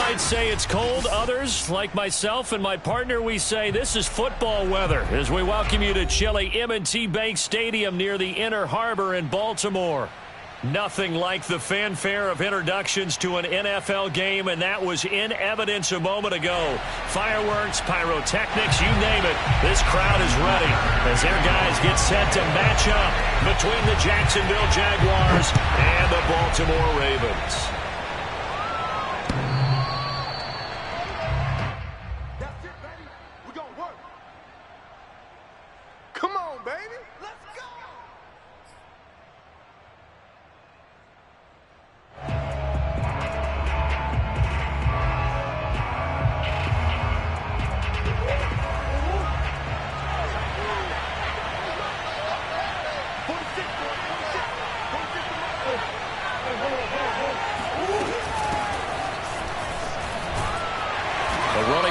might say it's cold. Others, like myself and my partner, we say this is football weather as we welcome you to chilly M&T Bank Stadium near the Inner Harbor in Baltimore. Nothing like the fanfare of introductions to an NFL game, and that was in evidence a moment ago. Fireworks, pyrotechnics, you name it. This crowd is ready as their guys get set to match up between the Jacksonville Jaguars and the Baltimore Ravens. That's it, baby. We're going to work. Come on, baby. Let's go.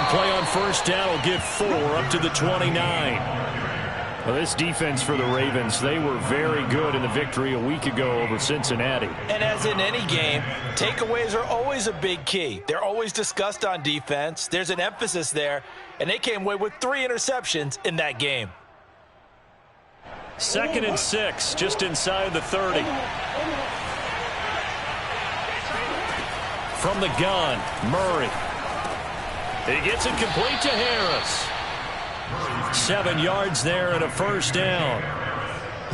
Play on first down will give 4 up to the 29. Well, this defense for the Ravens, they were very good in the victory a week ago over Cincinnati. And as in any game, takeaways are always a big key. They're always discussed on defense. There's an emphasis there, and they came away with 3 interceptions in that game. 2nd and 6, just inside the 30. From the gun, Murray. He gets it complete to Harris. 7 yards there and a first down.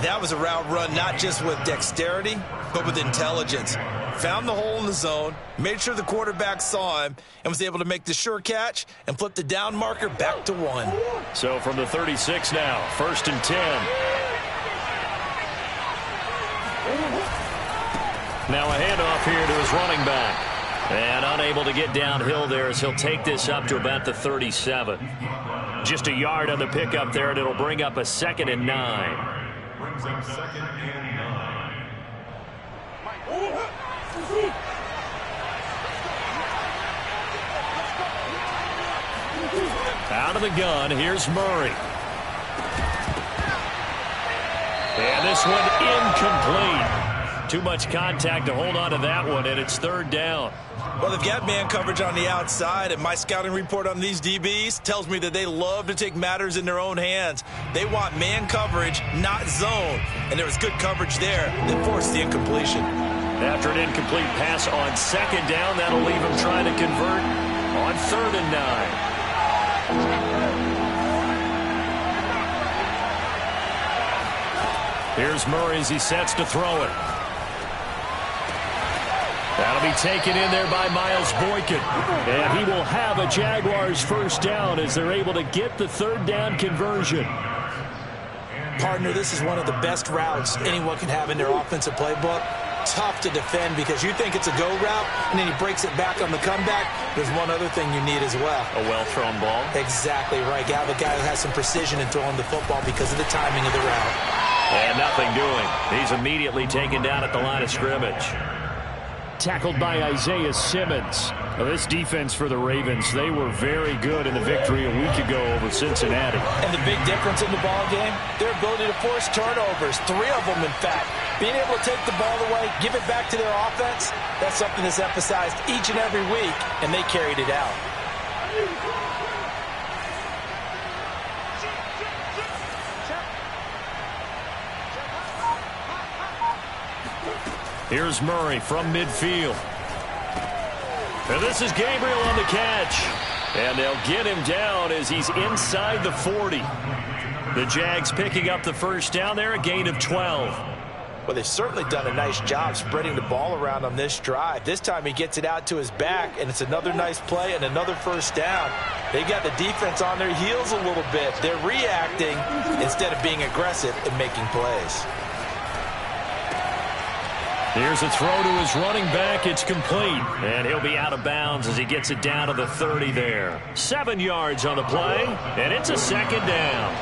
That was a route run not just with dexterity, but with intelligence. Found the hole in the zone, made sure the quarterback saw him, and was able to make the sure catch and flip the down marker back to 1. So from the 36 now, 1st and 10. Now a handoff here to his running back. And unable to get downhill there as he'll take this up to about the 37. Just a yard on the pickup there, and it'll bring up a 2nd and 9. Brings up 2nd and 9. Out of the gun, here's Murray. And this one incomplete. Too much contact to hold on to that one, and it's 3rd down. Well, they've got man coverage on the outside, and my scouting report on these DBs tells me that they love to take matters in their own hands. They want man coverage, not zone. And there was good coverage there that forced the incompletion. After an incomplete pass on 2nd down, that'll leave him trying to convert on 3rd and 9. Here's Murray as he sets to throw it. That'll be taken in there by Miles Boykin. And he will have a Jaguars first down as they're able to get the 3rd down conversion. Partner, this is one of the best routes anyone can have in their offensive playbook. Tough to defend because you think it's a go route, and then he breaks it back on the comeback. There's one other thing you need as well. A well-thrown ball. Exactly right. You have a guy who has some precision in throwing the football because of the timing of the route. And nothing doing. He's immediately taken down at the line of scrimmage. Tackled by Isaiah Simmons. Now, this defense for the Ravens, they were very good in the victory a week ago over Cincinnati. And the big difference in the ball game, their ability to force turnovers, 3 of them in fact. Being able to take the ball away, give it back to their offense, that's something that's emphasized each and every week, and they carried it out. Here's Murray from midfield. And this is Gabriel on the catch. And they'll get him down as he's inside the 40. The Jags picking up the first down there, a gain of 12. Well, they've certainly done a nice job spreading the ball around on this drive. This time he gets it out to his back, and it's another nice play and another first down. They got the defense on their heels a little bit. They're reacting instead of being aggressive and making plays. Here's a throw to his running back. It's complete. And he'll be out of bounds as he gets it down to the 30 there. 7 yards on the play, and it's a 2nd down.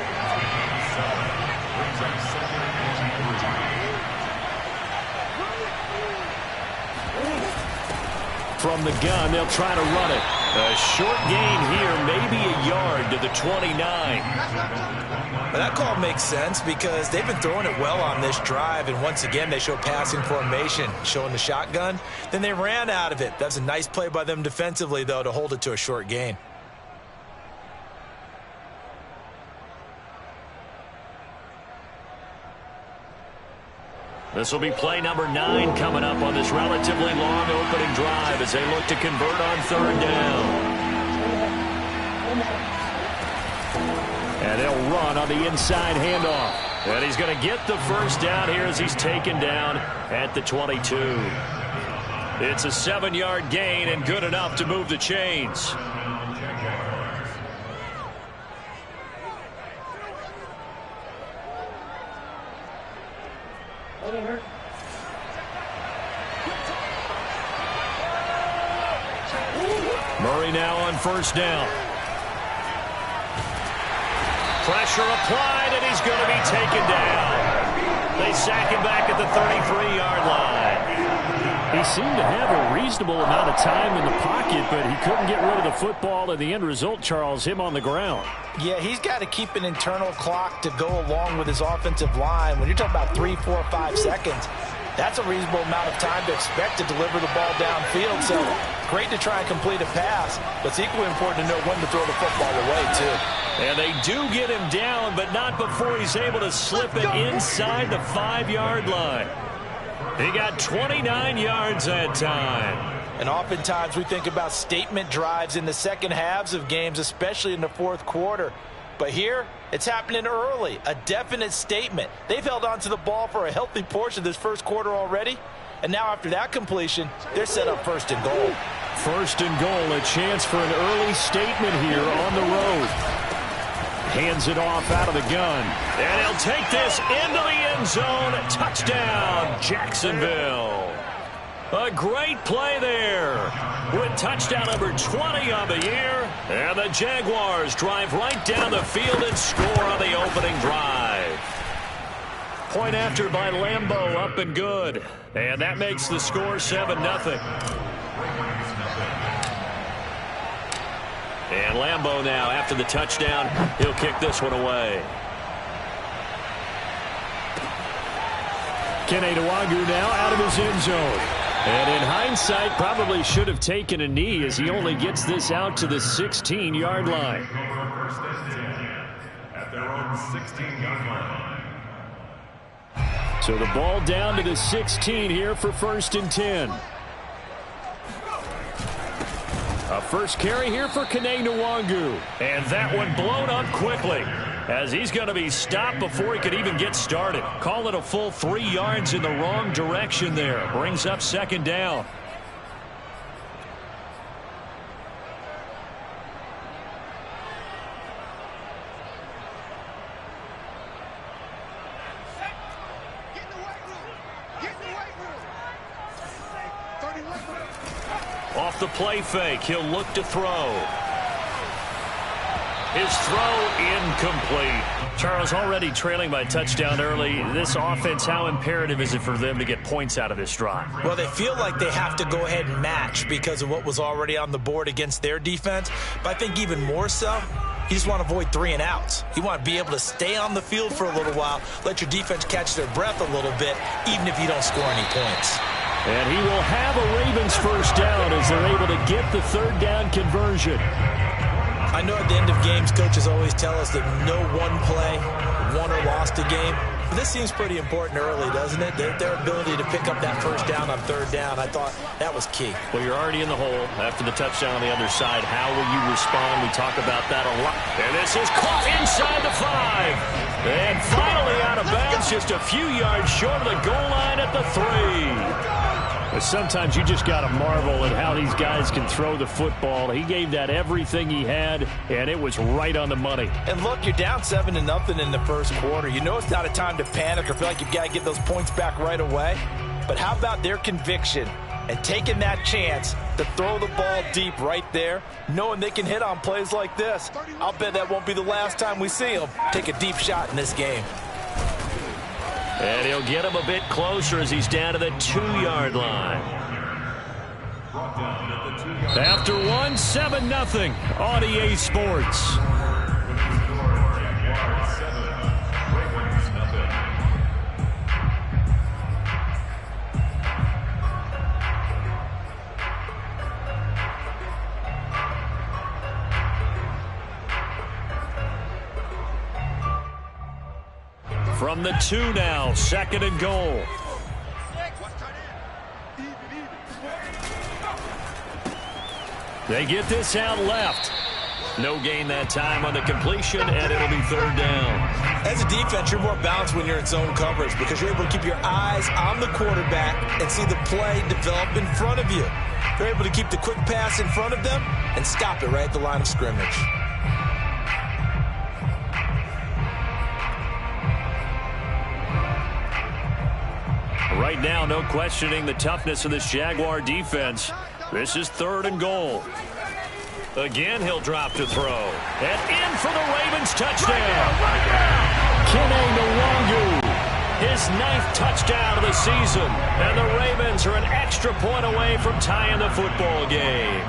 From the gun, they'll try to run it. A short gain here, maybe a yard to the 29. that call makes sense because they've been throwing it well on this drive, and once again they show passing formation, showing the shotgun. Then they ran out of it. That's a nice play by them defensively, though, to hold it to a short gain. This will be play number 9 coming up on this relatively long opening drive as they look to convert on third down. And they'll run on the inside handoff. And he's going to get the first down here as he's taken down at the 22. It's a 7-yard gain and good enough to move the chains. Murray now on first down. Pressure applied, and he's going to be taken down. They sack him back at the 33-yard line. He seemed to have a reasonable amount of time in the pocket, but he couldn't get rid of the football, and the end result, Charles, him on the ground. Yeah, he's got to keep an internal clock to go along with his offensive line. When you're talking about 3, 4, 5 seconds, that's a reasonable amount of time to expect to deliver the ball downfield. So great to try and complete a pass, but it's equally important to know when to throw the football away, too. And they do get him down, but not before he's able to slip it inside the 5-yard line. He got 29 yards that time. And oftentimes we think about statement drives in the second halves of games, especially in the fourth quarter. But here, it's happening early, a definite statement. They've held on to the ball for a healthy portion of this first quarter already. And now after that completion, they're set up first and goal. First and goal, a chance for an early statement here on the road. Hands it off out of the gun. And he'll take this into the end zone. Touchdown, Jacksonville. A great play there with touchdown number 20 on the year. And the Jaguars drive right down the field and score on the opening drive. Point after by Lambeau, up and good. And that makes the score 7-0. And Lambeau now, after the touchdown, he'll kick this one away. Kene Nwangwu now out of his end zone. And in hindsight, probably should have taken a knee as he only gets this out to the 16-yard line. At their own 16-yard line. So the ball down to the 16 here for first and 10. A first carry here for Kene Nwangwu. And that one blown up quickly as he's going to be stopped before he could even get started. Call it a full 3 yards in the wrong direction there. Brings up second down. Off the play fake, he'll look to throw. His throw incomplete. Charles, already trailing by touchdown early. This offense, how imperative is it for them to get points out of this drive? Well, they feel like they have to go ahead and match because of what was already on the board against their defense. But I think even more so, you just want to avoid 3 and outs. You want to be able to stay on the field for a little while, let your defense catch their breath a little bit, even if you don't score any points. And he will have a Ravens first down as they're able to get the third down conversion. I know at the end of games, coaches always tell us that no one play won or lost a game. But this seems pretty important early, doesn't it? Their ability to pick up that first down on third down, I thought that was key. Well, you're already in the hole after the touchdown on the other side. How will you respond? We talk about that a lot. And this is caught inside the 5. And finally out of bounds, just a few yards short of the goal line at the 3. But sometimes you just got to marvel at how these guys can throw the football. He gave that everything he had, and it was right on the money. And look, you're down 7-0 in the first quarter. You know it's not a time to panic or feel like you've got to get those points back right away. But how about their conviction and taking that chance to throw the ball deep right there, knowing they can hit on plays like this? I'll bet that won't be the last time we see them take a deep shot in this game. And he'll get him a bit closer as he's down to the 2-yard line. After one, 7-0 on EA Sports. From the 2 now, 2nd and goal. They get this out left. No gain that time on the completion, and it'll be 3rd down. As a defense, you're more balanced when you're in zone coverage because you're able to keep your eyes on the quarterback and see the play develop in front of you. You're able to keep the quick pass in front of them and stop it right at the line of scrimmage. Right now, no questioning the toughness of this Jaguar defense. This is 3rd and goal. Again, he'll drop to throw. And in for the Ravens touchdown. Kene Nwangu, his 9th touchdown of the season. And the Ravens are an extra point away from tying the football game.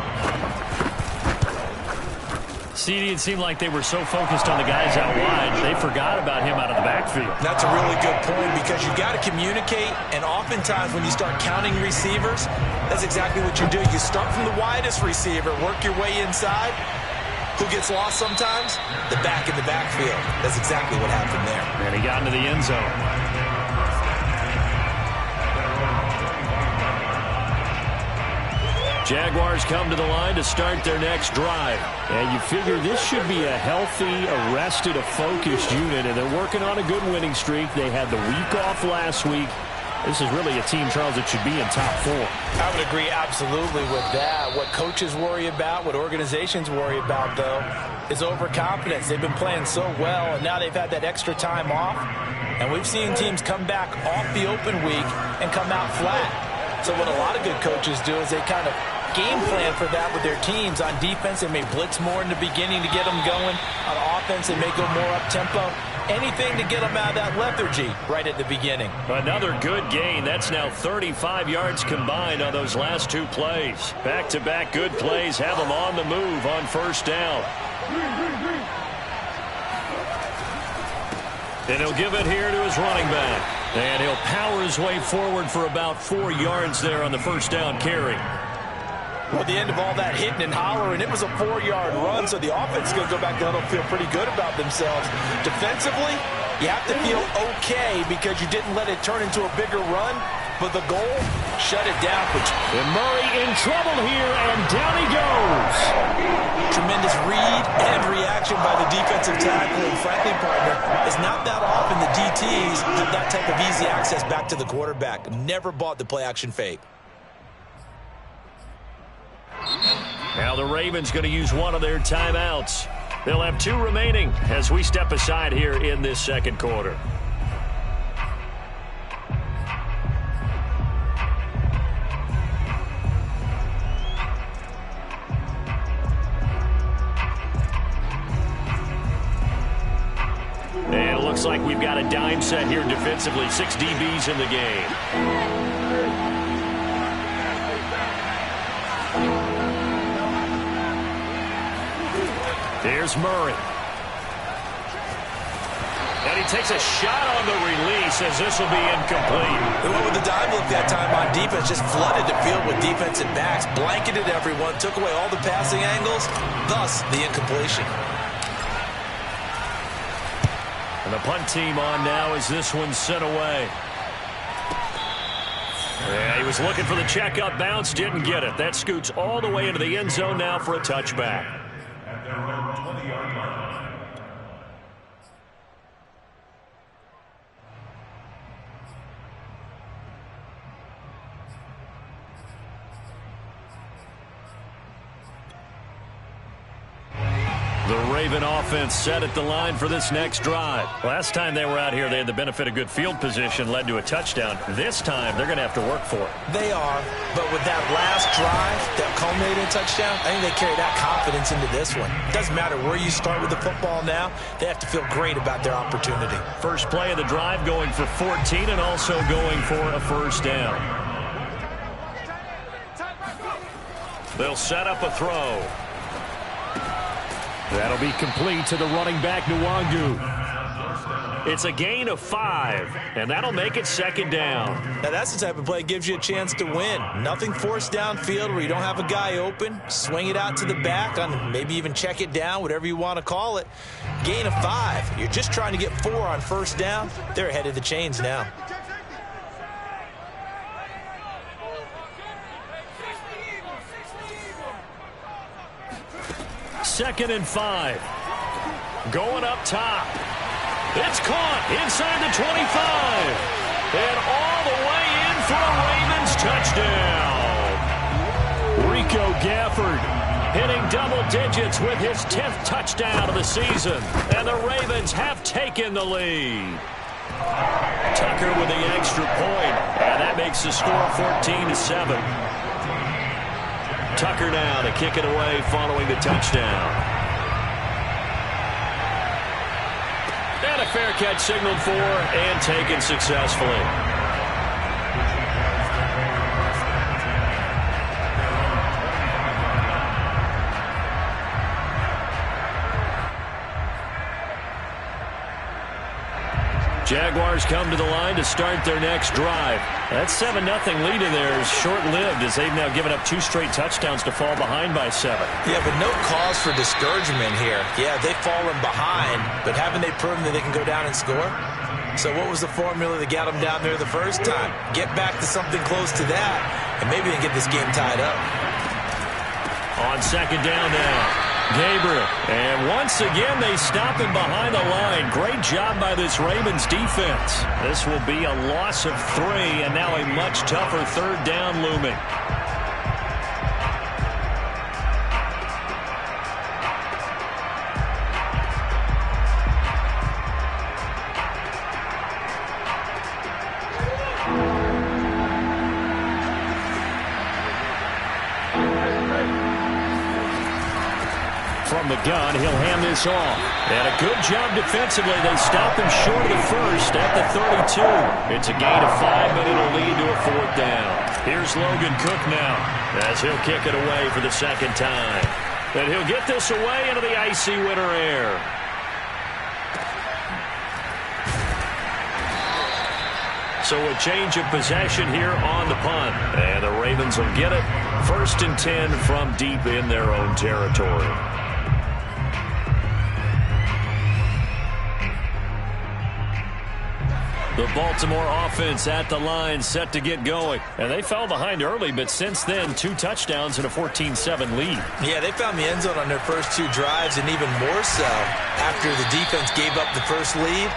CD, it seemed like they were so focused on the guys out wide, they forgot about him out of the backfield. That's a really good point because you've got to communicate, and oftentimes when you start counting receivers, that's exactly what you do. You start from the widest receiver, work your way inside. Who gets lost sometimes? The back in the backfield. That's exactly what happened there. And he got into the end zone. Jaguars come to the line to start their next drive. And you figure this should be a healthy, arrested, a focused unit, and they're working on a good winning streak. They had the week off last week. This is really a team, Charles, that should be in top 4. I would agree absolutely with that. What coaches worry about, what organizations worry about, though, is overconfidence. They've been playing so well, and now they've had that extra time off. And we've seen teams come back off the open week and come out flat. So what a lot of good coaches do is they kind of game plan for that with their teams. On defense, they may blitz more in the beginning to get them going. On offense, they may go more up-tempo. Anything to get them out of that lethargy right at the beginning. Another good gain. That's now 35 yards combined on those last 2 plays. Back-to-back good plays have them on the move on 1st down. And he'll give it here to his running back. And he'll power his way forward for about 4 yards there on the 1st down carry. Well, the end of all that hitting and hollering, it was a 4-yard run, so the offense is going to go back down and feel pretty good about themselves. Defensively, you have to feel okay because you didn't let it turn into a bigger run, but the goal, shut it down. And Murray in trouble here, and down he goes. Tremendous read and reaction by the defensive tackle, and frankly, partner, it's not that often the DTs have that type of easy access back to the quarterback. Never bought the play-action fake. Now the Ravens going to use one of their timeouts. They'll have 2 remaining as we step aside here in this 2nd quarter. And it looks like we've got a dime set here defensively. 6 DBs in the game. Here's Murray. And he takes a shot on the release as this will be incomplete. They went with the dime look that time on defense, just flooded the field with defensive backs, blanketed everyone, took away all the passing angles, thus the incompletion. And the punt team on now as this one's sent away. Yeah, he was looking for the checkup bounce, didn't get it. That scoots all the way into the end zone now for a touchback. The Raven offense set at the line for this next drive. Last time they were out here, they had the benefit of good field position, led to a touchdown. This time, they're going to have to work for it. They are, but with that last drive that culminated in a touchdown, I think they carry that confidence into this one. It doesn't matter where you start with the football now. They have to feel great about their opportunity. First play of the drive going for 14 and also going for a 1st down. They'll set up a throw. That'll be complete to the running back, Nwangu. It's a gain of 5, and that'll make it second down. Now, that's the type of play that gives you a chance to win. Nothing forced downfield where you don't have a guy open. Swing it out to the back, on maybe even check it down, whatever you want to call it. Gain of 5. You're just trying to get 4 on first down. They're ahead of the chains now. Second and 5. Going up top. It's caught inside the 25. And all the way in for a Ravens touchdown. Rico Gafford hitting double digits with his 10th touchdown of the season. And the Ravens have taken the lead. Tucker with the extra point. And that makes the score 14-7. Tucker now to kick it away following the touchdown. And a fair catch signaled for and taken successfully. Jaguars come to the line to start their next drive. That 7-0 lead in there is short-lived as they've now given up 2 straight touchdowns to fall behind by 7. Yeah, but no cause for discouragement here. Yeah, they've fallen behind, but haven't they proven that they can go down and score? So what was the formula that got them down there the first time? Get back to something close to that, and maybe they can get this game tied up. On second down now. Gabriel, and once again they stop him behind the line. Great job by this Ravens defense. This will be a loss of 3, and now a much tougher third down looming. From the gun, he'll hand this off. And a good job defensively. They stop him short of the first at the 32. It's a gain of 5, but it'll lead to a 4th down. Here's Logan Cook now as he'll kick it away for the second time. And he'll get this away into the icy winter air. So a change of possession here on the punt. And the Ravens will get it. 1st and 10 from deep in their own territory. The Baltimore offense at the line, set to get going. And they fell behind early, but since then, 2 touchdowns and a 14-7 lead. Yeah, they found the end zone on their first 2 drives, and even more so after the defense gave up the first lead.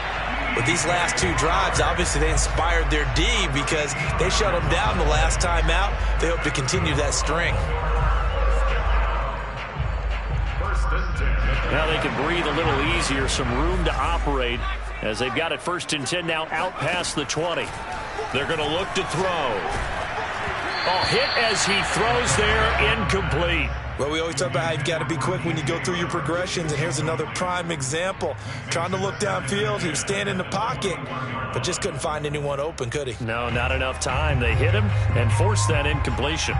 With these last 2 drives, obviously they inspired their D because they shut them down the last time out. They hope to continue that string. Now they can breathe a little easier, some room to operate as they've got it 1st and 10 now out past the 20. They're going to look to throw. Oh, hit as he throws there, incomplete. Well, we always talk about how you've got to be quick when you go through your progressions, and here's another prime example. Trying to look downfield, he was standing in the pocket, but just couldn't find anyone open, could he? No, not enough time. They hit him and forced that incompletion.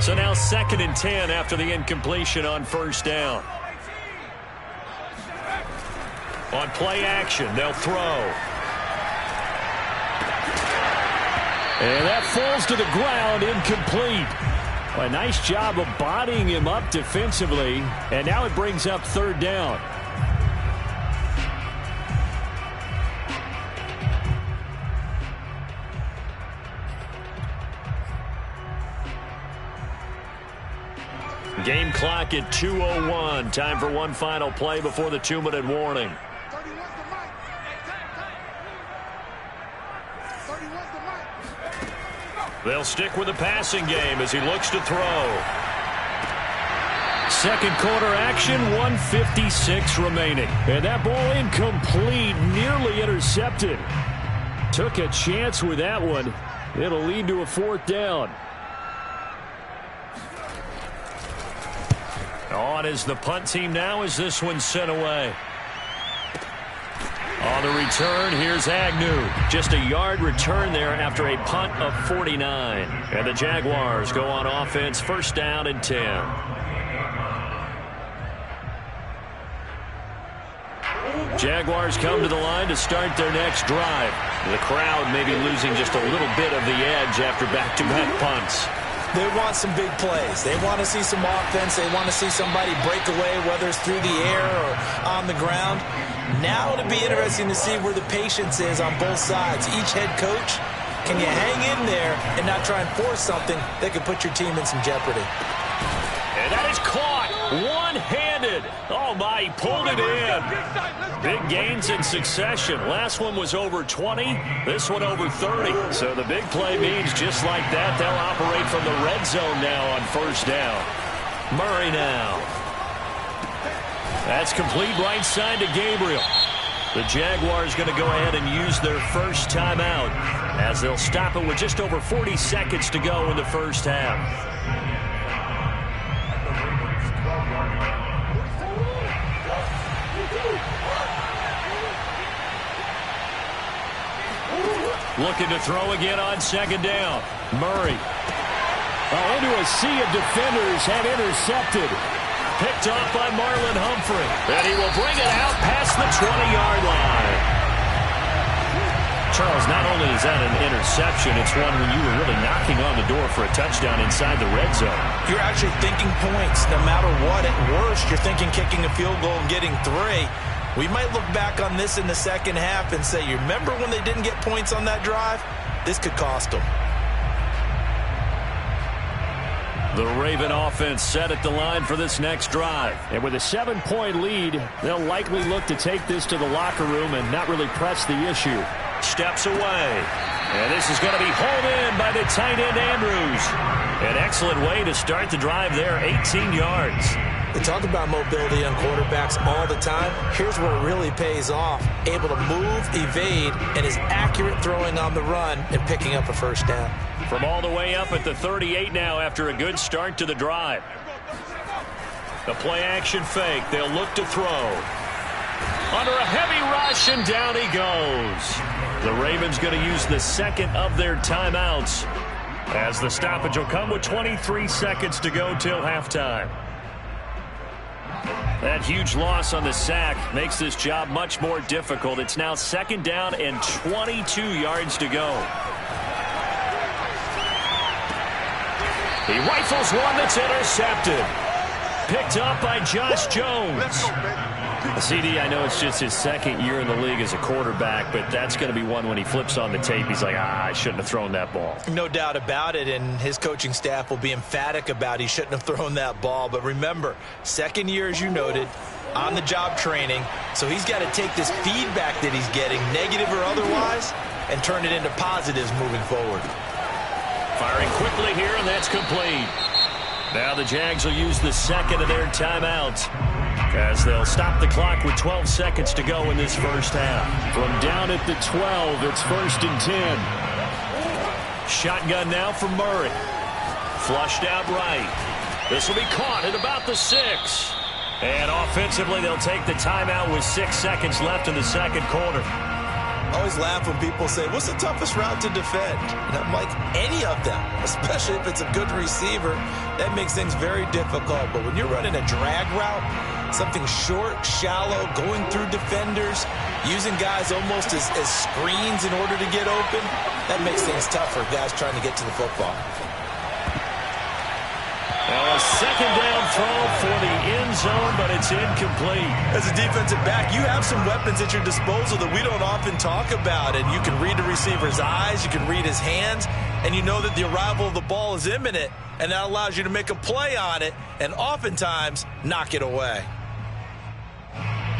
So now 2nd and 10 after the incompletion on 1st down. On play action, they'll throw. And that falls to the ground, incomplete. A nice job of bodying him up defensively, and now it brings up 3rd down. Game clock at 2:01. Time for one final play before the 2-minute warning. They'll stick with the passing game as he looks to throw. Second quarter action, 1:56 remaining. And that ball incomplete, nearly intercepted. Took a chance with that one. It'll lead to a 4th down. On is the punt team now as this one's sent away. On the return, here's Agnew. Just a yard return there after a punt of 49. And the Jaguars go on offense, 1st down and 10. Jaguars come to the line to start their next drive. The crowd may be losing just a little bit of the edge after back-to-back punts. They want some big plays. They want to see some offense. They want to see somebody break away, whether it's through the air or on the ground. Now it'll be interesting to see where the patience is on both sides. Each head coach, can you hang in there and not try and force something that could put your team in some jeopardy? And that is caught one-handed. Oh, my, he pulled it in. Big gains in succession. Last one was over 20. This one over 30. So the big play means just like that, they'll operate from the red zone now on first down. Murray now. That's complete right side to Gabriel. The Jaguars going to go ahead and use their first timeout as they'll stop it with just over 40 seconds to go in the first half. Looking to throw again on second down. Murray. Into a sea of defenders and intercepted. Picked off by Marlon Humphrey. And he will bring it out past the 20-yard line. Charles, not only is that an interception, it's one when you were really knocking on the door for a touchdown inside the red zone. You're actually thinking points no matter what. At worst, you're thinking kicking a field goal and getting 3. We might look back on this in the second half and say, you remember when they didn't get points on that drive? This could cost them. The Raven offense set at the line for this next drive. And with a 7-point lead, they'll likely look to take this to the locker room and not really press the issue. Steps away. And this is going to be hauled in by the tight end Andrews. An excellent way to start the drive there, 18 yards. They talk about mobility on quarterbacks all the time. Here's where it really pays off. Able to move, evade, and is accurate throwing on the run and picking up a first down. From all the way up at the 38 now after a good start to the drive. The play-action fake. They'll look to throw. Under a heavy rush, and down he goes. The Ravens going to use the second of their timeouts as the stoppage will come with 23 seconds to go till halftime. That huge loss on the sack makes this job much more difficult. It's now second down and 22 yards to go. He rifles one that's intercepted. Picked up by Josh Jones. CD, I know it's just his second year in the league as a quarterback, but that's going to be one when he flips on the tape. He's like, I shouldn't have thrown that ball. No doubt about it, and his coaching staff will be emphatic about he shouldn't have thrown that ball. But remember, second year, as you noted, on-the-job training, so he's got to take this feedback that he's getting, negative or otherwise, and turn it into positives moving forward. Firing quickly here, and that's complete. Now the Jags will use the second of their timeouts as they'll stop the clock with 12 seconds to go in this first half. From down at the 12, it's 1st and 10. Shotgun now for Murray. Flushed out right. This will be caught at about the 6. And offensively, they'll take the timeout with 6 seconds left in the second quarter. I always laugh when people say, what's the toughest route to defend? And I'm like, any of them, especially if it's a good receiver. That makes things very difficult. But when you're running a drag route, something short, shallow, going through defenders, using guys almost as screens in order to get open, that makes things tough for guys trying to get to the football. Now a second down throw for the end zone, but it's incomplete. As a defensive back, you have some weapons at your disposal that we don't often talk about. And you can read the receiver's eyes, you can read his hands, and you know that the arrival of the ball is imminent, and that allows you to make a play on it and oftentimes knock it away.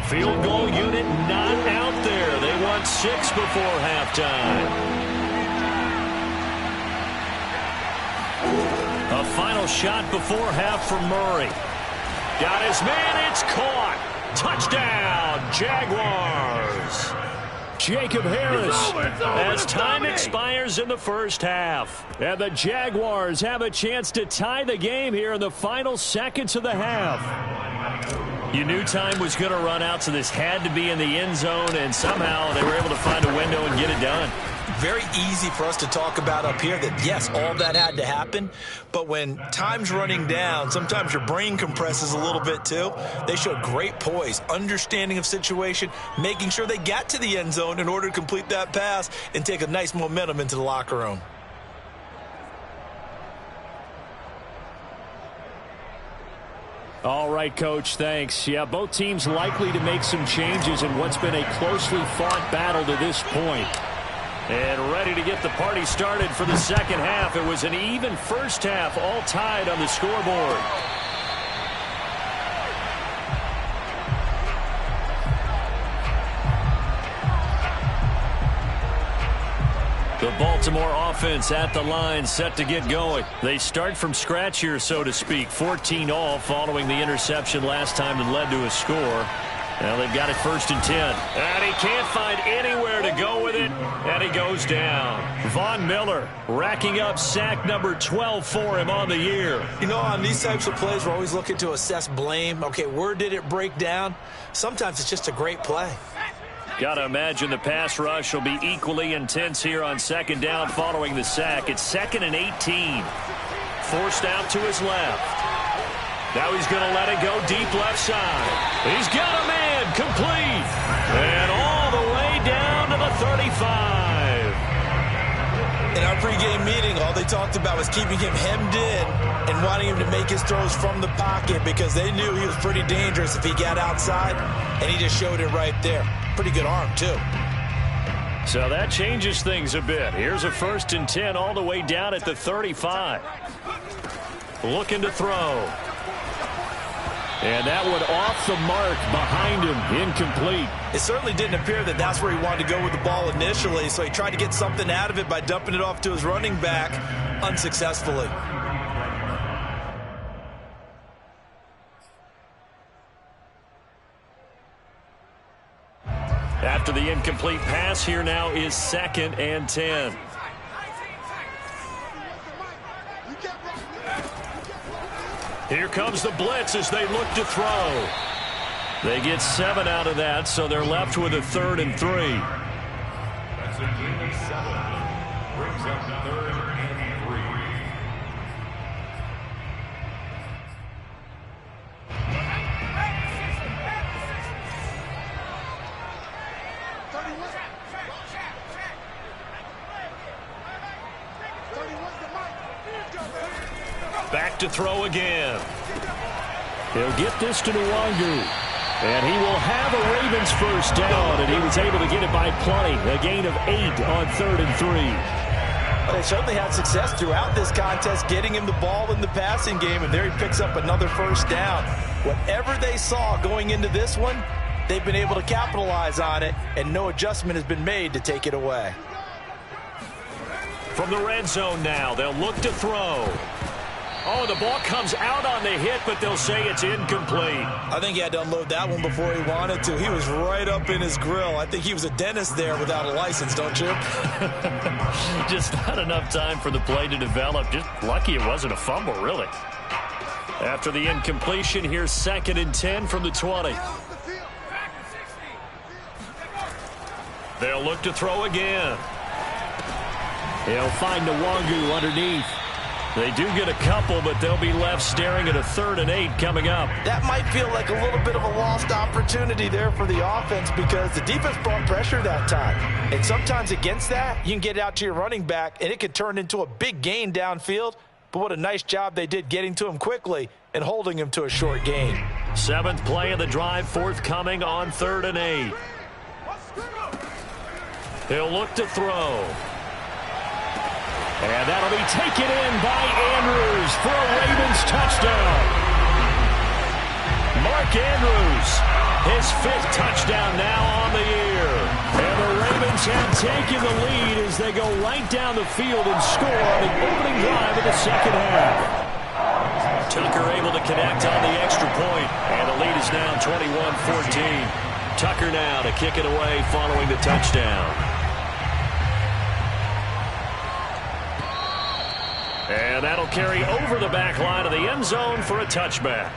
Field goal unit not out there. They want 6 before halftime. A final shot before half for Murray. Got his man, it's caught. Touchdown, Jaguars. Jacob Harris. As time expires in the first half. And the Jaguars have a chance to tie the game here in the final seconds of the half. You knew time was going to run out, so this had to be in the end zone, and somehow they were able to find a window and get it done. very easy for us to talk about up here that, yes, all that had to happen. But when time's running down, sometimes your brain compresses a little bit too. They showed great poise, understanding of situation, making sure they got to the end zone in order to complete that pass and take a nice momentum into the locker room. All right, Coach, thanks. Yeah, both teams likely to make some changes in what's been a closely fought battle to this point. And ready to get the party started for the second half. It was an even first half, all tied on the scoreboard. The Baltimore offense at the line, set to get going. They start from scratch here, so to speak. 14-all following the interception last time that led to a score. Now they've got it 1st and 10. And he can't find anywhere to go with it, and he goes down. Von Miller racking up sack number 12 for him on the year. You know, on these types of plays, we're always looking to assess blame. Okay, where did it break down? Sometimes it's just a great play. Got to imagine the pass rush will be equally intense here on 2nd down following the sack. It's 2nd and 18. Forced out to his left. Now he's going to let it go deep left side. He's got a man complete. And all the way down to the 35. In our pregame meeting, all they talked about was keeping him hemmed in and wanting him to make his throws from the pocket because they knew he was pretty dangerous if he got outside, and he just showed it right there. Pretty good arm, too. So that changes things a bit. Here's a 1st and 10 all the way down at the 35. Looking to throw. And that one off the mark behind him, incomplete. It certainly didn't appear that that's where he wanted to go with the ball initially, so he tried to get something out of it by dumping it off to his running back unsuccessfully. After the incomplete pass, here now is 2nd and 10. Here comes the blitz as they look to throw. They get 7 out of that, so they're left with a 3rd and 3. That's a gain of 7. Brings up 3rd and 3. Back to throw again. He'll get this to Nwangu. And he will have a Ravens first down, and he was able to get it by plenty. A gain of 8 on 3rd and 3. Well, they certainly had success throughout this contest, getting him the ball in the passing game, and there he picks up another first down. Whatever they saw going into this one, they've been able to capitalize on it, and no adjustment has been made to take it away. From the red zone now, they'll look to throw. Oh, the ball comes out on the hit, but they'll say it's incomplete. I think he had to unload that one before he wanted to. He was right up in his grill. I think he was a dentist there without a license, don't you? Just not enough time for the play to develop. Just lucky it wasn't a fumble, really. After the incompletion, here's 2nd and 10 from the 20. They'll look to throw again. He'll find Nwangu underneath. They do get a couple, but they'll be left staring at a 3rd and 8 coming up. That might feel like a little bit of a lost opportunity there for the offense because the defense brought pressure that time. And sometimes against that, you can get out to your running back, and it could turn into a big gain downfield. But what a nice job they did getting to him quickly and holding him to a short gain. 7th play of the drive forthcoming on 3rd and 8. He'll look to throw. And that'll be taken in by Andrews for a Ravens touchdown. Mark Andrews, his 5th touchdown now on the year. And the Ravens have taken the lead as they go right down the field and score on the opening drive of the second half. Tucker able to connect on the extra point, and the lead is now 21-14. Tucker now to kick it away following the touchdown. And that'll carry over the back line of the end zone for a touchback.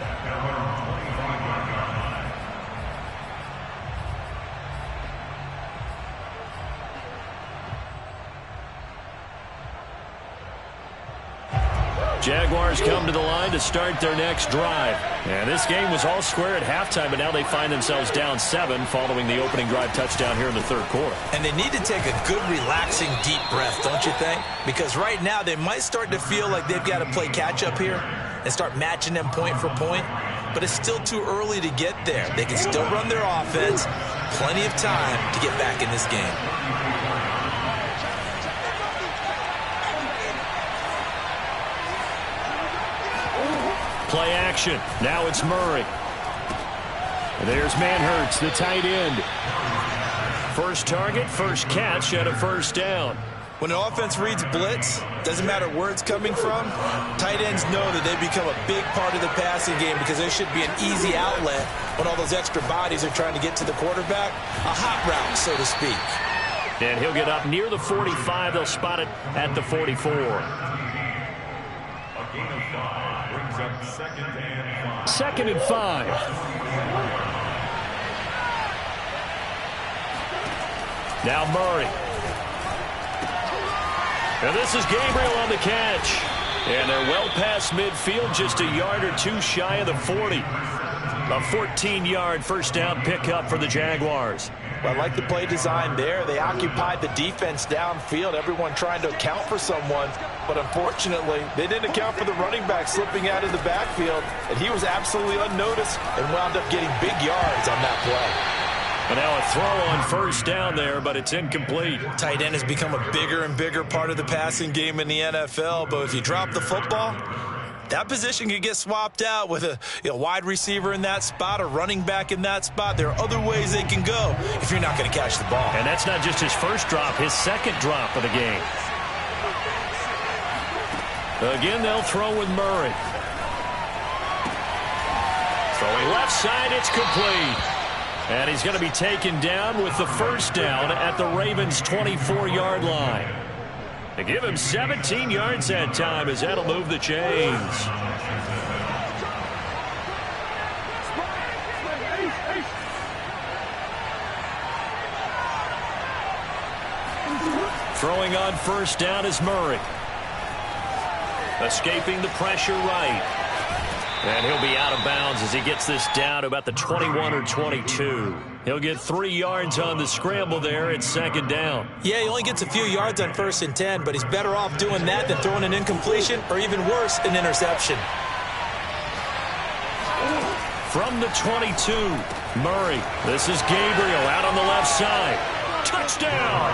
Jaguars come to the line to start their next drive. And this game was all square at halftime, but now they find themselves down 7 following the opening drive touchdown here in the third quarter. And they need to take a good, relaxing, deep breath, don't you think? Because right now they might start to feel like they've got to play catch-up here and start matching them point for point. But it's still too early to get there. They can still run their offense. Plenty of time to get back in this game. Play action. Now it's Murray. There's Manhertz, the tight end. First target, first catch, and a first down. When an offense reads blitz, doesn't matter where it's coming from, tight ends know that they become a big part of the passing game because there should be an easy outlet when all those extra bodies are trying to get to the quarterback. A hot route, so to speak. And he'll get up near the 45. They'll spot it at the 44. A gain of 5 brings up 2nd and 5. 2nd and 5. Now Murray. And this is Gabriel on the catch. And they're well past midfield, just a yard or two shy of the 40. A 14-yard first down pickup for the Jaguars. Well, I like the play design there. They occupied the defense downfield, everyone trying to account for someone. But unfortunately, they didn't account for the running back slipping out of the backfield. And he was absolutely unnoticed and wound up getting big yards on that play. And now a throw on first down there, but it's incomplete. Tight end has become a bigger and bigger part of the passing game in the NFL. But if you drop the football, that position could get swapped out with a wide receiver in that spot, a running back in that spot. There are other ways they can go if you're not going to catch the ball. And that's not just his first drop, his second drop of the game. Again, they'll throw with Murray. Throwing left side, it's complete. And he's going to be taken down with the first down at the Ravens' 24-yard line. They give him 17 yards that time as that'll move the chains. Throwing on first down is Murray. Escaping the pressure right. And he'll be out of bounds as he gets this down to about the 21 or 22. He'll get 3 yards on the scramble there. It's second down. Yeah, he only gets a few yards on 1st and 10, but he's better off doing that than throwing an incompletion or even worse, an interception. From the 22, Murray. This is Gabriel out on the left side. Touchdown!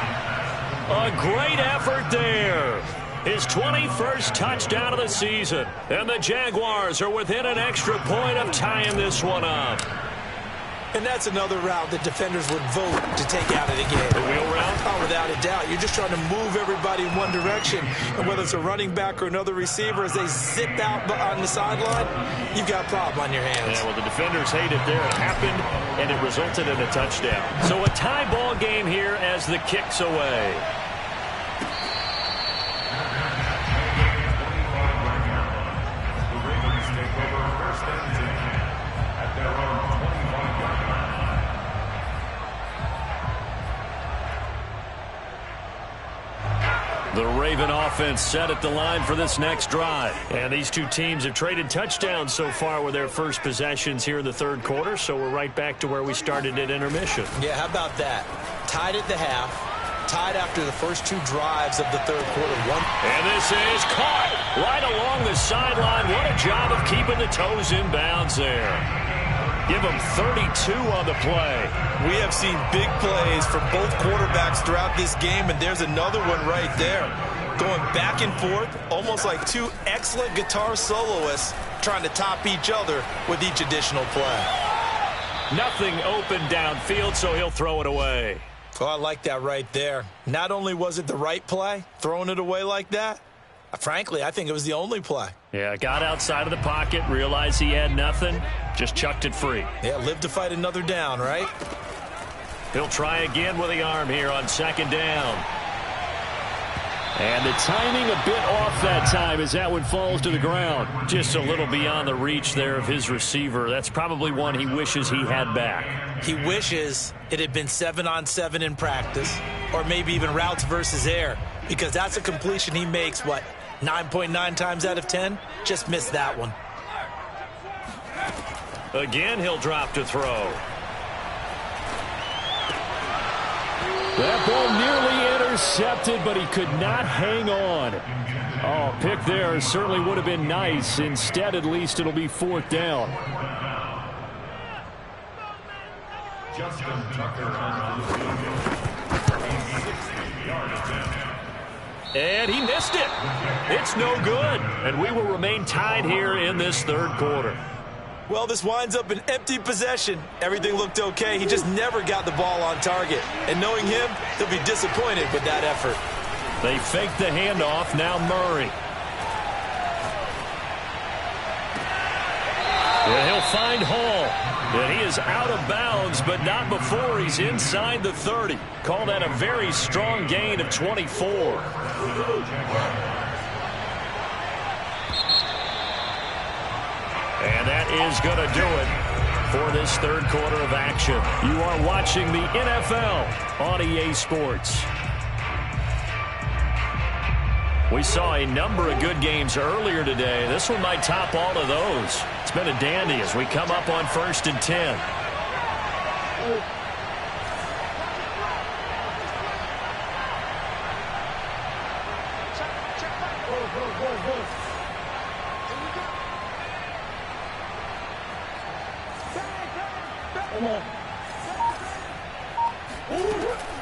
A great effort there. His 21st touchdown of the season. And the Jaguars are within an extra point of tying this one up. And that's another route that defenders would vote to take out of the game. The wheel route? Oh, without a doubt. You're just trying to move everybody in one direction. And whether it's a running back or another receiver, as they zip out on the sideline, you've got a problem on your hands. Yeah, well, the defenders hate it there. It happened, and it resulted in a touchdown. So a tie ball game here as the kick's away. The Raven offense set at the line for this next drive. And these two teams have traded touchdowns so far with their first possessions here in the third quarter, so we're right back to where we started at intermission. Yeah, how about that? Tied at the half, tied after the first 2 drives of the third quarter. And this is caught right along the sideline. What a job of keeping the toes in bounds there. Give them 32 on the play. We have seen big plays from both quarterbacks throughout this game, and there's another one right there. Going back and forth, almost like 2 excellent guitar soloists trying to top each other with each additional play. Nothing open downfield, so he'll throw it away. Oh, I like that right there. Not only was it the right play, throwing it away like that, frankly, I think it was the only play. Yeah, got outside of the pocket, realized he had nothing, just chucked it free. Yeah, live to fight another down, right? He'll try again with the arm here on second down. And the timing a bit off that time as that one falls to the ground. Just a little beyond the reach there of his receiver. That's probably one he wishes he had back. He wishes it had been 7-on-7 in practice, or maybe even routes versus air, because that's a completion he makes, 9.9 times out of 10, just missed that one. Again, he'll drop to throw. That ball nearly intercepted, but he could not hang on. Oh, pick there certainly would have been nice. Instead, at least it'll be 4th down. Justin Tucker on the field. A 60-yard attempt. And he missed it. It's no good. And we will remain tied here in this 3rd quarter. Well, this winds up an empty possession. Everything looked okay. He just never got the ball on target. And knowing him, he'll be disappointed with that effort. They fake the handoff. Now Murray. And he'll find Hall. And he is out of bounds, but not before he's inside the 30. Call that a very strong gain of 24. And that is going to do it for this 3rd quarter of action. You are watching the NFL on EA Sports. We saw a number of good games earlier today. This one might top all of those. It's been a dandy as we come up on 1st and 10.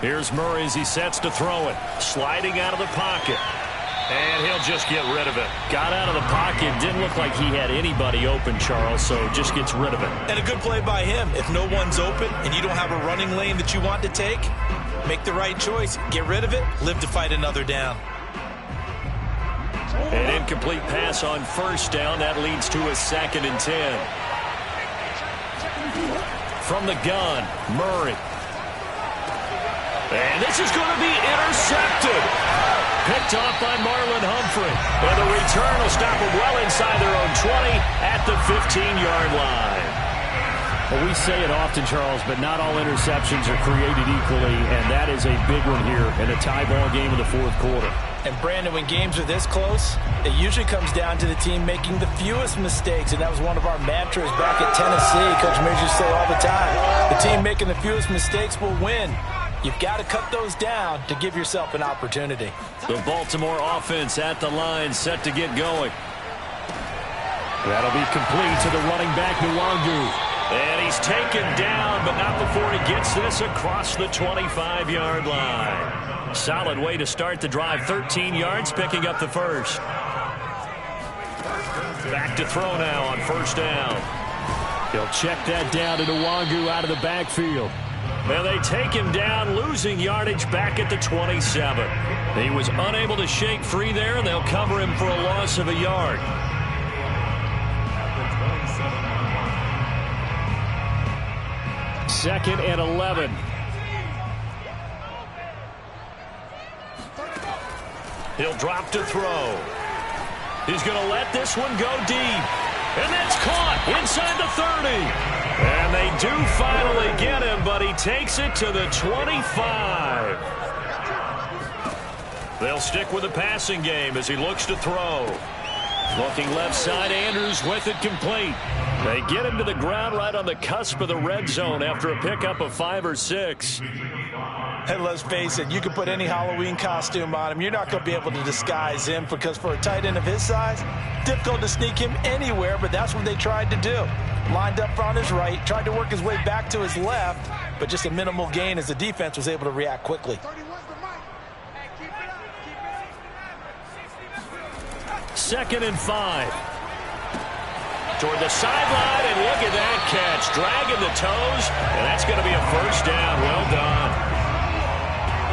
Here's Murray as he sets to throw it. Sliding out of the pocket. And he'll just get rid of it. Got out of the pocket. Didn't look like he had anybody open, Charles, so just gets rid of it. And a good play by him. If no one's open and you don't have a running lane that you want to take, make the right choice. Get rid of it. Live to fight another down. An incomplete pass on 1st down. That leads to a 2nd and 10. From the gun, Murray. And this is going to be intercepted. Picked off by Marlon Humphrey. And the return will stop them well inside their own 20 at the 15-yard line. Well, we say it often, Charles, but not all interceptions are created equally, and that is a big one here in a tie ball game in the 4th quarter. And, Brandon, when games are this close, it usually comes down to the team making the fewest mistakes, and that was one of our mantras back at Tennessee. Coach Mears used to say all the time, the team making the fewest mistakes will win. You've got to cut those down to give yourself an opportunity. The Baltimore offense at the line, set to get going. That'll be complete to the running back, Nwangu. And he's taken down, but not before he gets this across the 25-yard line. Solid way to start the drive. 13 yards, picking up the 1st. Back to throw now on 1st down. He'll check that down to Nwangu out of the backfield. And they take him down, losing yardage back at the 27. He was unable to shake free there, and they'll cover him for a loss of a yard. Second and 11. He'll drop to throw. He's going to let this one go deep. And that's caught inside the 30. And they do finally get him, but he takes it to the 25. They'll stick with the passing game as he looks to throw. Looking left side, Andrews with it complete. They get him to the ground right on the cusp of the red zone after a pickup of 5 or 6. And let's face it, you can put any Halloween costume on him. You're not going to be able to disguise him because for a tight end of his size, difficult to sneak him anywhere, but that's what they tried to do. Lined up on his right, tried to work his way back to his left, but just a minimal gain as the defense was able to react quickly. Second and 5. Toward the sideline, and look at that catch. Dragging the toes, and that's going to be a 1st down. Well done.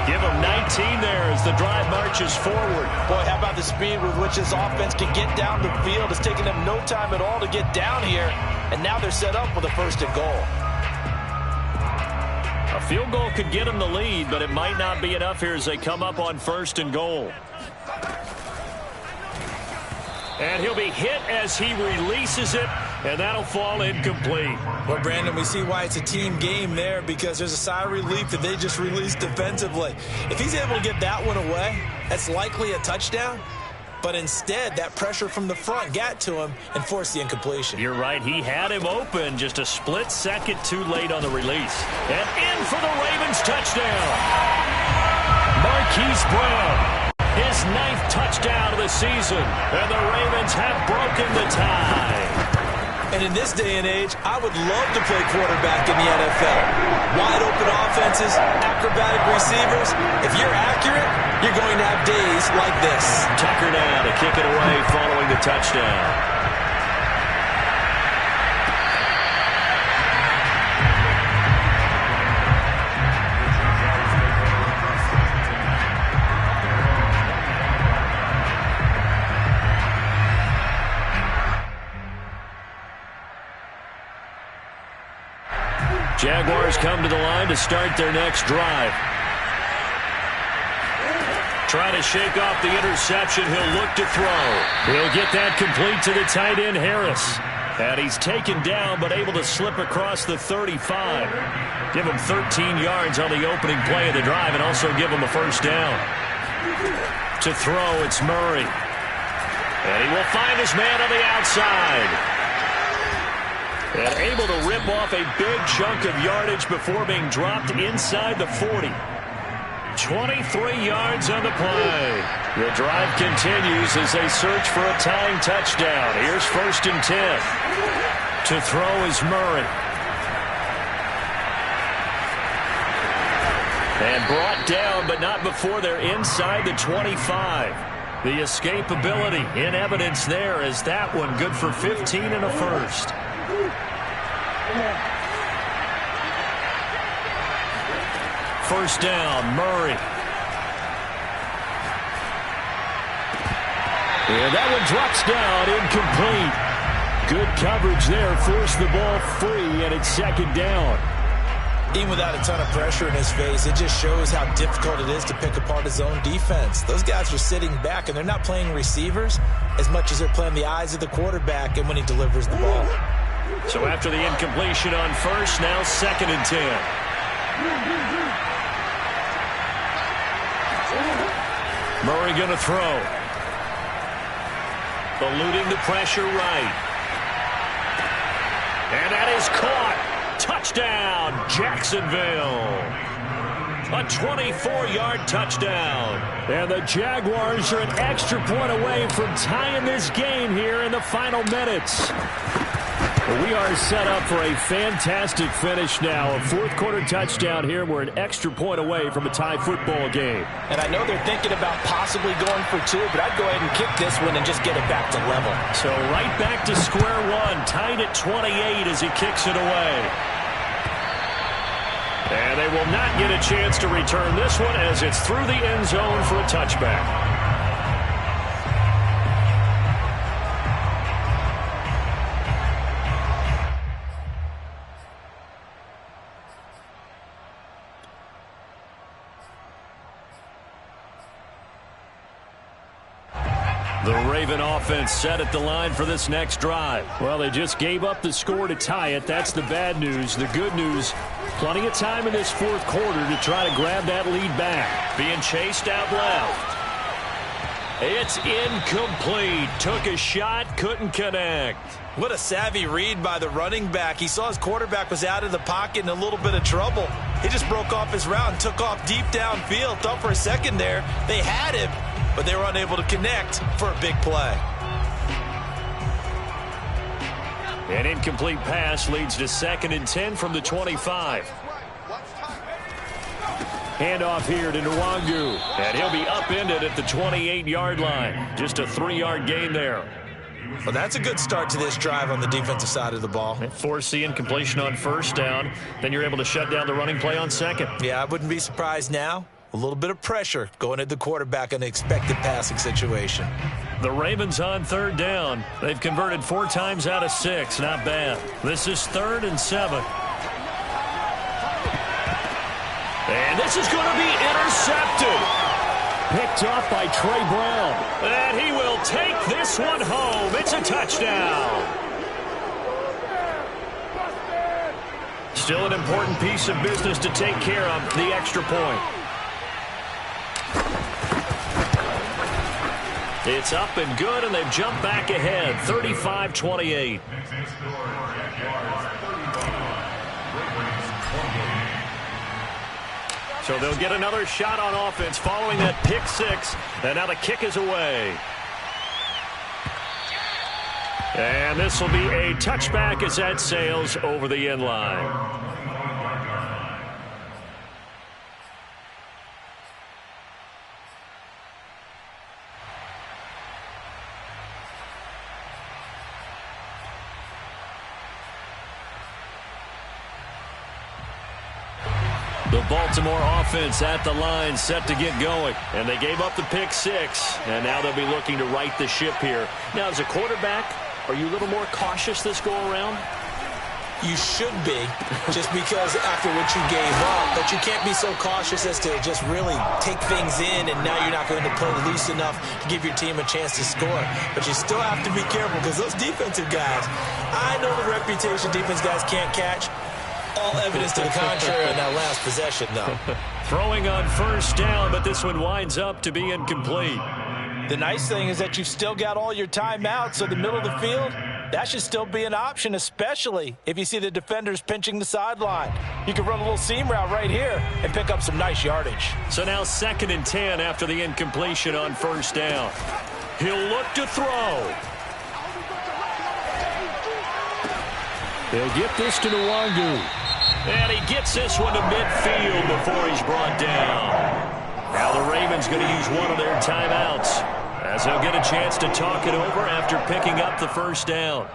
Give him 19 there as the drive marches forward. Boy, how about the speed with which this offense can get down the field. It's taken them no time at all to get down here, and now they're set up with a 1st and goal. A field goal could get them the lead, but it might not be enough here as they come up on 1st and goal. And he'll be hit as he releases it, and that'll fall incomplete. Well, Brandon, we see why it's a team game there because there's a sigh of relief that they just released defensively. If he's able to get that one away, that's likely a touchdown. but instead that pressure from the front got to him and forced the incompletion. You're right. He had him open just a split second too late on the release. And in for the Ravens touchdown. Marquise Brown, his 9th touchdown of the season, and the Ravens have broken the tie. And in this day and age, I would love to play quarterback in the NFL. Wide open offenses, acrobatic receivers. If you're accurate, you're going to have days like this. Tucker now to kick it away following the touchdown. Jaguars come to the line to start their next drive. Trying to shake off the interception. He'll look to throw. He'll get that complete to the tight end, Harris. And he's taken down, but able to slip across the 35. Give him 13 yards on the opening play of the drive and also give him a first down. To throw, it's Murray. And he will find his man on the outside. And able to rip off a big chunk of yardage before being dropped inside the 40. 23 yards on the play. The drive continues as they search for a tying touchdown. Here's 1st and 10. To throw is Murray. And brought down, but not before they're inside the 25. The escapability in evidence there as that one good for 15 and a first. First down, Murray. And that one drops down, incomplete. Good coverage there, forced the ball free, and it's 2nd down. Even without a ton of pressure in his face, it just shows how difficult it is to pick apart his own defense. Those guys are sitting back, and they're not playing receivers as much as they're playing the eyes of the quarterback and when he delivers the ball. So after the incompletion on first, now 2nd and 10. Murray going to throw. Eluding the pressure right. And that is caught. Touchdown, Jacksonville. A 24-yard touchdown. And the Jaguars are an extra point away from tying this game here in the final minutes. We are set up for a fantastic finish now. A 4th quarter touchdown here. We're an extra point away from a tie football game. And I know they're thinking about possibly going for 2, but I'd go ahead and kick this one and just get it back to level. So right back to square one, tied at 28 as he kicks it away. And they will not get a chance to return this one as it's through the end zone for a touchback. The Raven offense set at the line for this next drive. Well, they just gave up the score to tie it. That's the bad news. The good news, plenty of time in this 4th quarter to try to grab that lead back. Being chased out left. It's incomplete. Took a shot, couldn't connect. What a savvy read by the running back. He saw his quarterback was out of the pocket in a little bit of trouble. He just broke off his route and took off deep downfield. Thought for a second there they had him, but they were unable to connect for a big play. An incomplete pass leads to 2nd and 10 from the 25. Handoff here to Nwangu, and he'll be upended at the 28-yard line. Just a 3-yard gain there. Well, that's a good start to this drive on the defensive side of the ball. Force the incompletion on first down. Then you're able to shut down the running play on second. Yeah, I wouldn't be surprised now. A little bit of pressure going at the quarterback in an expected passing situation. The Ravens on 3rd down. They've converted 4 times out of 6. Not bad. This is 3rd and 7. And this is going to be intercepted. Picked off by Trey Brown. And he will take this one home. It's a touchdown. Still an important piece of business to take care of, the extra point. It's up and good, and they've jumped back ahead, 35-28. So they'll get another shot on offense following that pick six, and now the kick is away. And this will be a touchback as that sails over the end line. The Baltimore offense at the line set to get going. And they gave up the pick six, and now they'll be looking to right the ship here. Now, as a quarterback, are you a little more cautious this go-around? You should be, just because after what you gave up, but you can't be so cautious as to just really take things in, and now you're not going to play loose enough to give your team a chance to score. But you still have to be careful, because those defensive guys, I know the reputation defense guys can't catch. All evidence to the contrary on that last possession, though. Throwing on first down, but this one winds up to be incomplete. The nice thing is that you've still got all your timeouts, so the middle of the field, that should still be an option, especially if you see the defenders pinching the sideline. You can run a little seam route right here and pick up some nice yardage. So now 2nd and 10 after the incompletion on first down. He'll look to throw. They'll get this to Nwangu. And he gets this one to midfield before he's brought down. Now the Ravens going to use one of their timeouts, as they'll get a chance to talk it over after picking up the first down.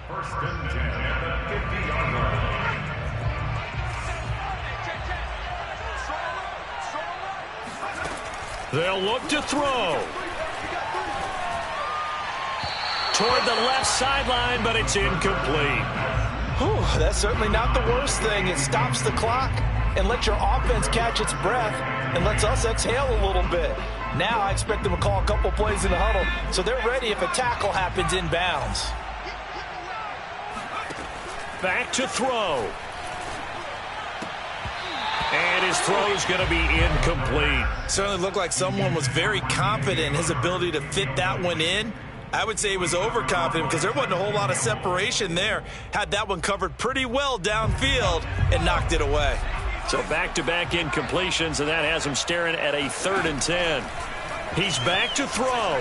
First and 10 at the 50-yard line. They'll look to throw. Toward the left sideline, but it's incomplete. Whew, that's certainly not the worst thing. It stops the clock and lets your offense catch its breath and lets us exhale a little bit. Now I expect them to call a couple plays in the huddle, so they're ready if a tackle happens inbounds. Back to throw. And his throw is going to be incomplete. Certainly looked like someone was very confident in his ability to fit that one in. I would say he was overconfident because there wasn't a whole lot of separation there. Had that one covered pretty well downfield and knocked it away. So back-to-back incompletions, and that has him staring at a 3rd and 10. He's back to throw.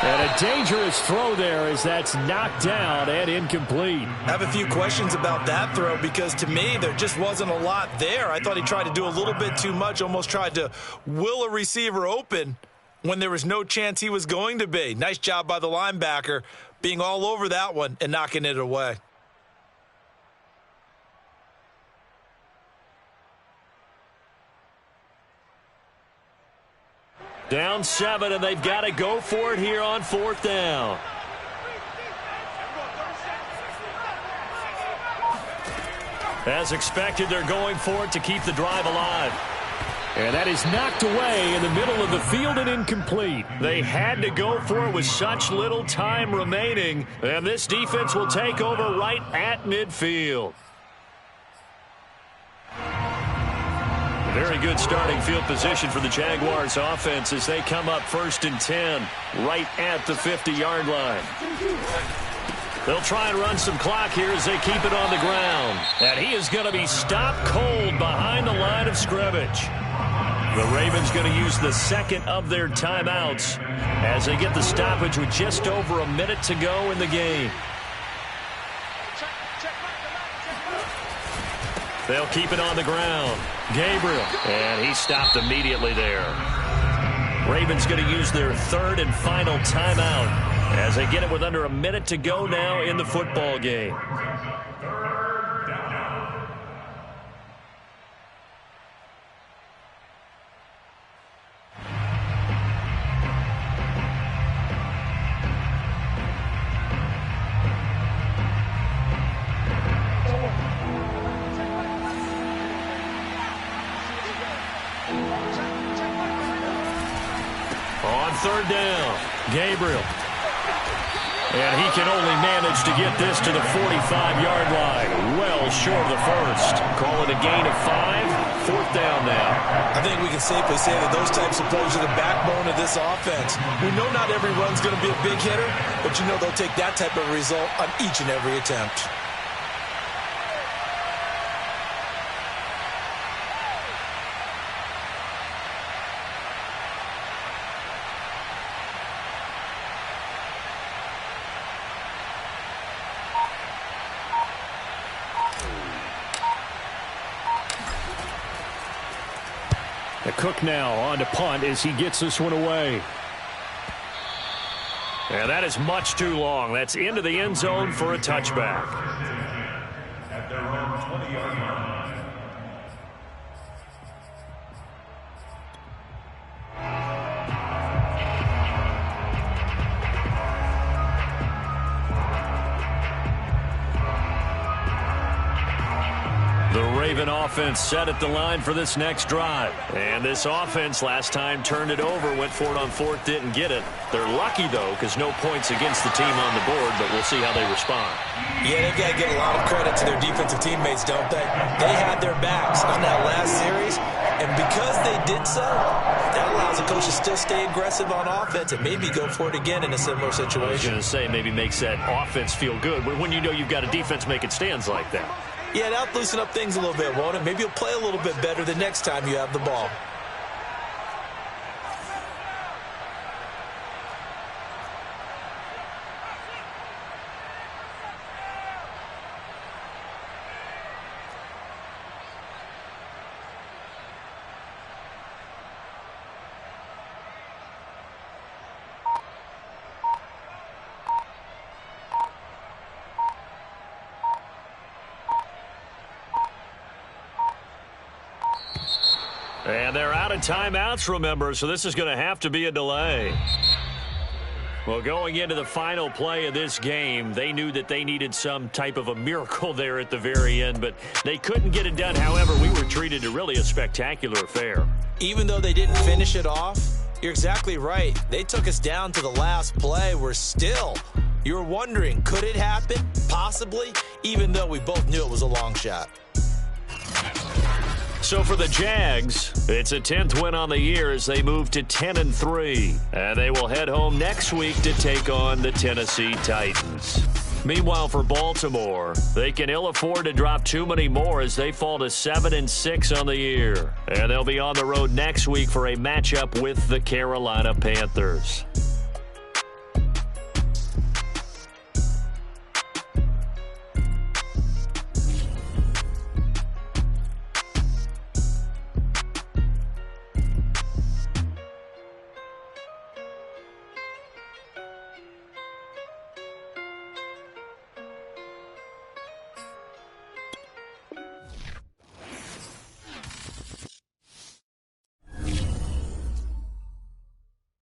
And a dangerous throw there as that's knocked down and incomplete. I have a few questions about that throw because to me there just wasn't a lot there. I thought he tried to do a little bit too much, almost tried to will a receiver open when there was no chance he was going to be. Nice job by the linebacker being all over that one and knocking it away. Down 7, and they've got to go for it here on 4th down. As expected, they're going for it to keep the drive alive. And that is knocked away in the middle of the field and incomplete. They had to go for it with such little time remaining, and this defense will take over right at midfield. Very good starting field position for the Jaguars offense as they come up 1st and 10 right at the 50-yard line. They'll try and run some clock here as they keep it on the ground. And he is going to be stopped cold behind the line of scrimmage. The Ravens going to use the 2nd of their timeouts as they get the stoppage with just over a minute to go in the game. They'll keep it on the ground. Gabriel, and he stopped immediately there. Ravens going to use their 3rd and final timeout as they get it with under a minute to go now in the football game. On 3rd down, Gabriel. And he can only manage to get this to the 45-yard line. Well short of the first. Call it a gain of 5. Fourth down now. I think we can safely say that those types of plays are the backbone of this offense. We know not every run's going to be a big hitter, but you know they'll take that type of result on each and every attempt. Cook now on to punt as he gets this one away. And that is much too long. That's into the end zone for a touchback. At their own 20-yard line. Raven offense set at the line for this next drive. And this offense last time turned it over, went for it on fourth, didn't get it. They're lucky, though, because no points against the team on the board, but we'll see how they respond. Yeah, they've got to give a lot of credit to their defensive teammates, don't they? They had their backs on that last series, and because they did so, that allows the coach to still stay aggressive on offense and maybe go for it again in a similar situation. I was going to say, maybe makes that offense feel good when you know you've got a defense making stands like that. Yeah, that'll loosen up things a little bit, won't it? Maybe you'll play a little bit better the next time you have the ball. And they're out of timeouts, remember, so this is going to have to be a delay. Well, going into the final play of this game, they knew that they needed some type of a miracle there at the very end, but they couldn't get it done. However, we were treated to really a spectacular affair. Even though they didn't finish it off, you're exactly right. They took us down to the last play. You were wondering, could it happen? Possibly, even though we both knew it was a long shot. So for the Jags, it's a 10th win on the year as they move to 10-3. And they will head home next week to take on the Tennessee Titans. Meanwhile, for Baltimore, they can ill afford to drop too many more as they fall to 7-6 on the year. And they'll be on the road next week for a matchup with the Carolina Panthers.